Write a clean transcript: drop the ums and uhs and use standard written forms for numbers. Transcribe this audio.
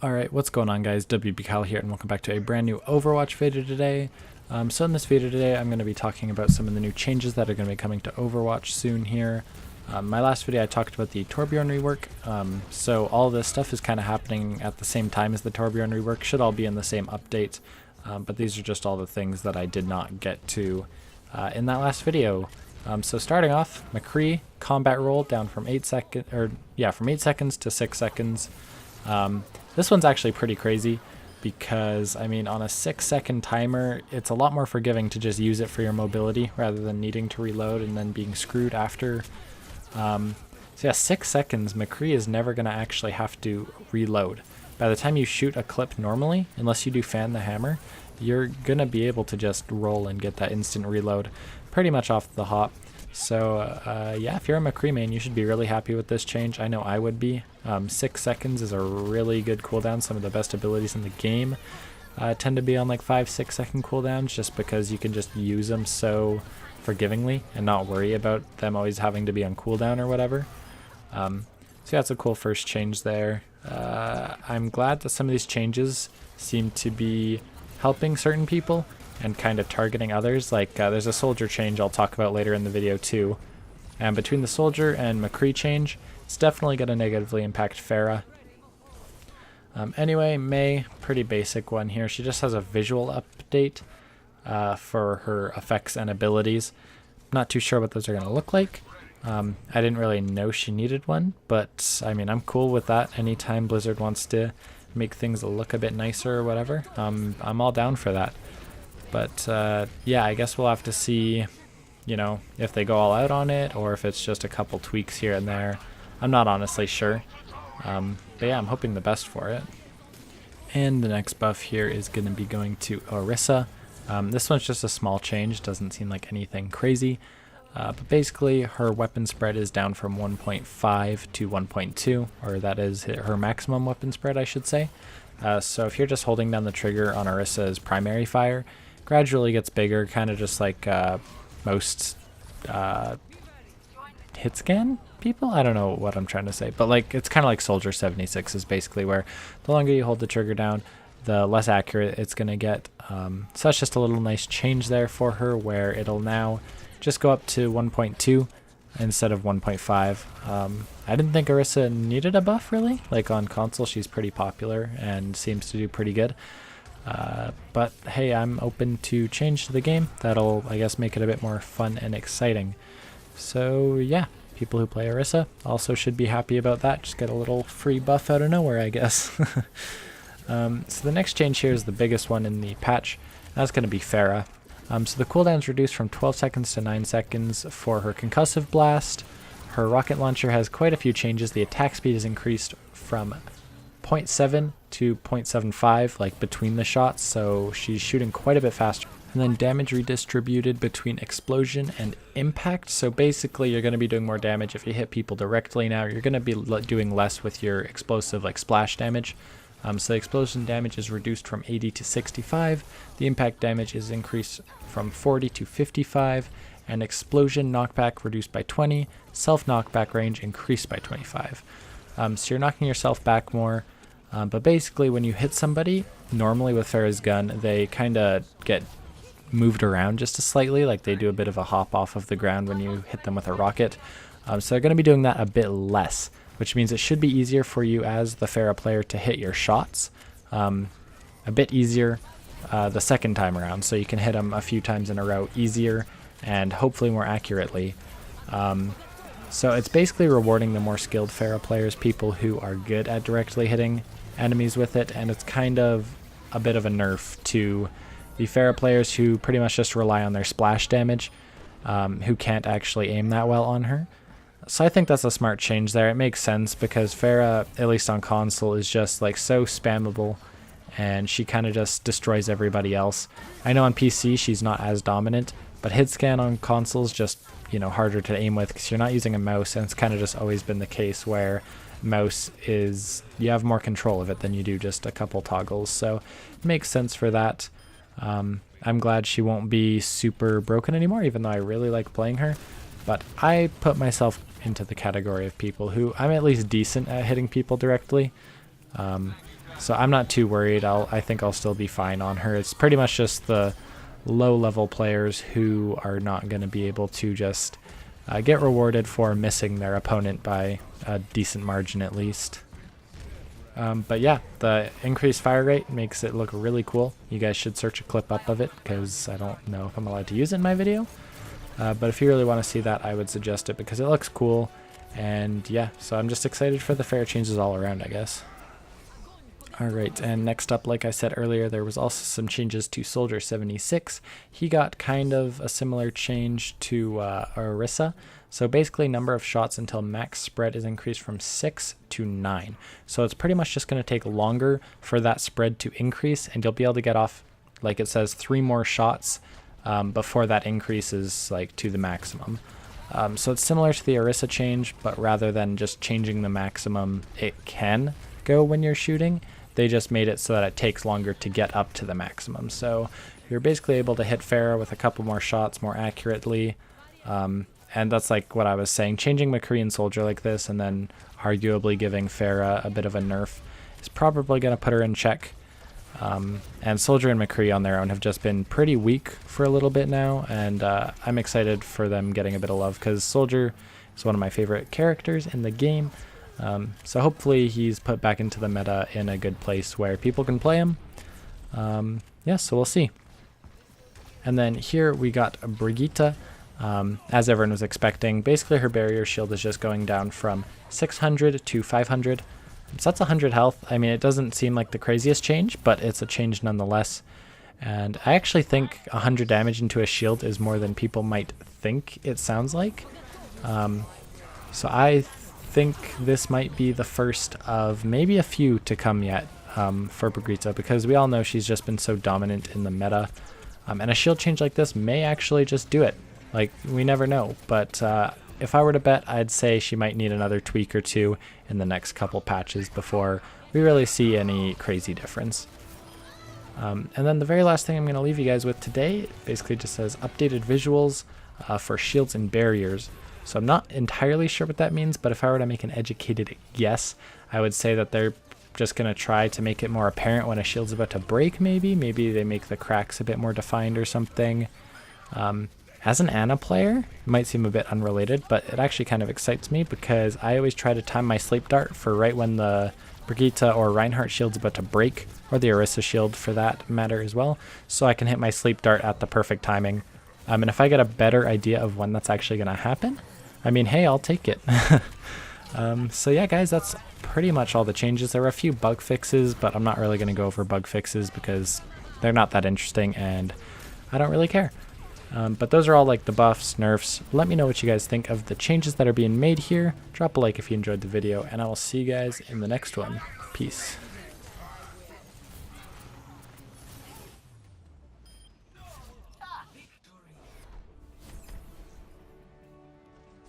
Alright, what's going on guys? WB Kyle here and welcome back to a brand new Overwatch video today. So in this video today I'm going to be talking about some of the new changes that are going to be coming to Overwatch soon here. My last video I talked about the Torbjorn rework, so all this stuff is kind of happening at the same time as the Torbjorn rework, should all be in the same update, but these are just all the things that I did not get to in that last video. So starting off, McCree combat roll down from 8 seconds to 6 seconds. This one's actually pretty crazy because, I mean, on a 6-second timer, it's a lot more forgiving to just use it for your mobility rather than needing to reload and then being screwed after. So yeah, 6 seconds, McCree is never going to actually have to reload. By the time you shoot a clip normally, unless you do fan the hammer, you're going to be able to just roll and get that instant reload pretty much off the hop. So yeah, if you're a McCree main, you should be really happy with this change. I know I would be. 6 seconds is a really good cooldown. Some of the best abilities in the game tend to be on like 5-6 second cooldowns just because you can just use them so forgivingly and not worry about them always having to be on cooldown or whatever. So yeah, that's a cool first change there. I'm glad that some of these changes seem to be helping certain people and kind of targeting others. Like there's a soldier change I'll talk about later in the video too. And between the soldier and McCree change, it's definitely going to negatively impact Pharah. Anyway, Mei, pretty basic one here. She just has a visual update for her effects and abilities. Not too sure what those are going to look like. I didn't really know she needed one, but I mean, I'm cool with that. Anytime Blizzard wants to make things look a bit nicer or whatever, I'm all down for that. But yeah, I guess we'll have to see, you know, if they go all out on it or if it's just a couple tweaks here and there. I'm not honestly sure. But yeah, I'm hoping the best for it. And the next buff here is going to be going to Orisa. This one's just a small change, doesn't seem like anything crazy. But basically her weapon spread is down from 1.5 to 1.2, or that is her maximum weapon spread, I should say. So if you're just holding down the trigger on Orisa's primary fire, gradually gets bigger, kind of just like most hit scan people? I don't know what I'm trying to say, but like it's kind of like Soldier 76 is basically where the longer you hold the trigger down, the less accurate it's going to get. So that's just a little nice change there for her where it'll now just go up to 1.2 instead of 1.5. I didn't think Orisa needed a buff really. Like on console she's pretty popular and seems to do pretty good. But hey, I'm open to change to the game. That'll, I guess, make it a bit more fun and exciting. So yeah, people who play Orisa also should be happy about that. Just get a little free buff out of nowhere, I guess. So the next change here is the biggest one in the patch. That's going to be Pharah. So the cooldown's reduced from 12 seconds to 9 seconds for her concussive blast. Her rocket launcher has quite a few changes. The attack speed is increased from 0.7 to 0.75, like between the shots, so she's shooting quite a bit faster. And then damage redistributed between explosion and impact. So basically you're going to be doing more damage if you hit people directly now. You're going to be doing less with your explosive, like splash damage. So the explosion damage is reduced from 80 to 65. The impact damage is increased from 40 to 55. And explosion knockback reduced by 20. Self knockback range increased by 25. So you're knocking yourself back more. But basically when you hit somebody, normally with Pharah's gun, they kind of get moved around just slightly, like they do a bit of a hop off of the ground when you hit them with a rocket. So they're going to be doing that a bit less, which means it should be easier for you as the Pharah player to hit your shots. A bit easier the second time around, so you can hit them a few times in a row easier and hopefully more accurately. So it's basically rewarding the more skilled Pharah players, people who are good at directly hitting enemies with it, and it's kind of a bit of a nerf to the Pharah players who pretty much just rely on their splash damage, who can't actually aim that well on her. So I think that's a smart change there. It makes sense because Pharah, at least on console, is just like so spammable and she kind of just destroys everybody else. I know on PC she's not as dominant, but hit scan on consoles just, you know, harder to aim with because you're not using a mouse, and it's kind of just always been the case where mouse is, you have more control of it than you do just a couple toggles. So it makes sense for that. I'm glad she won't be super broken anymore, even though I really like playing her. But I put myself into the category of people who I'm at least decent at hitting people directly. So I'm not too worried. I think I'll still be fine on her. It's pretty much just the low level players who are not going to be able to just get rewarded for missing their opponent by a decent margin at least. But yeah, the increased fire rate makes it look really cool. You guys should search a clip up of it because I don't know if I'm allowed to use it in my video. But if you really want to see that, I would suggest it because it looks cool. And yeah, so I'm just excited for the Pharah changes all around, I guess. Alright, and next up, like I said earlier, there was also some changes to Soldier 76. He got kind of a similar change to Orisa. So basically, number of shots until max spread is increased from 6 to 9. So it's pretty much just going to take longer for that spread to increase, and you'll be able to get off, like it says, 3 more shots before that increases like to the maximum. So it's similar to the Orisa change, but rather than just changing the maximum it can go when you're shooting, they just made it so that it takes longer to get up to the maximum. So you're basically able to hit Pharah with a couple more shots more accurately. And that's like what I was saying. Changing McCree and Soldier like this and then arguably giving Pharah a bit of a nerf is probably going to put her in check. And Soldier and McCree on their own have just been pretty weak for a little bit now. And I'm excited for them getting a bit of love because Soldier is one of my favorite characters in the game. So hopefully he's put back into the meta in a good place where people can play him. Yeah, so we'll see. And then here we got Brigitte, as everyone was expecting. Basically her barrier shield is just going down from 600 to 500. So that's 100 health. I mean, it doesn't seem like the craziest change, but it's a change nonetheless. And I actually think 100 damage into a shield is more than people might think it sounds like. So I think this might be the first of maybe a few to come yet for Brigitte, because we all know she's just been so dominant in the meta. And a shield change like this may actually just do it. Like, we never know. But if I were to bet, I'd say she might need another tweak or two in the next couple patches before we really see any crazy difference. And then the very last thing I'm going to leave you guys with today basically just says updated visuals for shields and barriers. So I'm not entirely sure what that means, but if I were to make an educated guess, I would say that they're just going to try to make it more apparent when a shield's about to break, maybe. Maybe they make the cracks a bit more defined or something. As an Ana player, it might seem a bit unrelated, but it actually kind of excites me because I always try to time my sleep dart for right when the Brigitte or Reinhardt shield's about to break, or the Orisa shield for that matter as well, so I can hit my sleep dart at the perfect timing. And if I get a better idea of when that's actually going to happen, I mean, hey, I'll take it. So yeah, guys, that's pretty much all the changes. There were a few bug fixes, but I'm not really going to go over bug fixes because they're not that interesting and I don't really care. But those are all like the buffs, nerfs. Let me know what you guys think of the changes that are being made here. Drop a like if you enjoyed the video, and I will see you guys in the next one. Peace.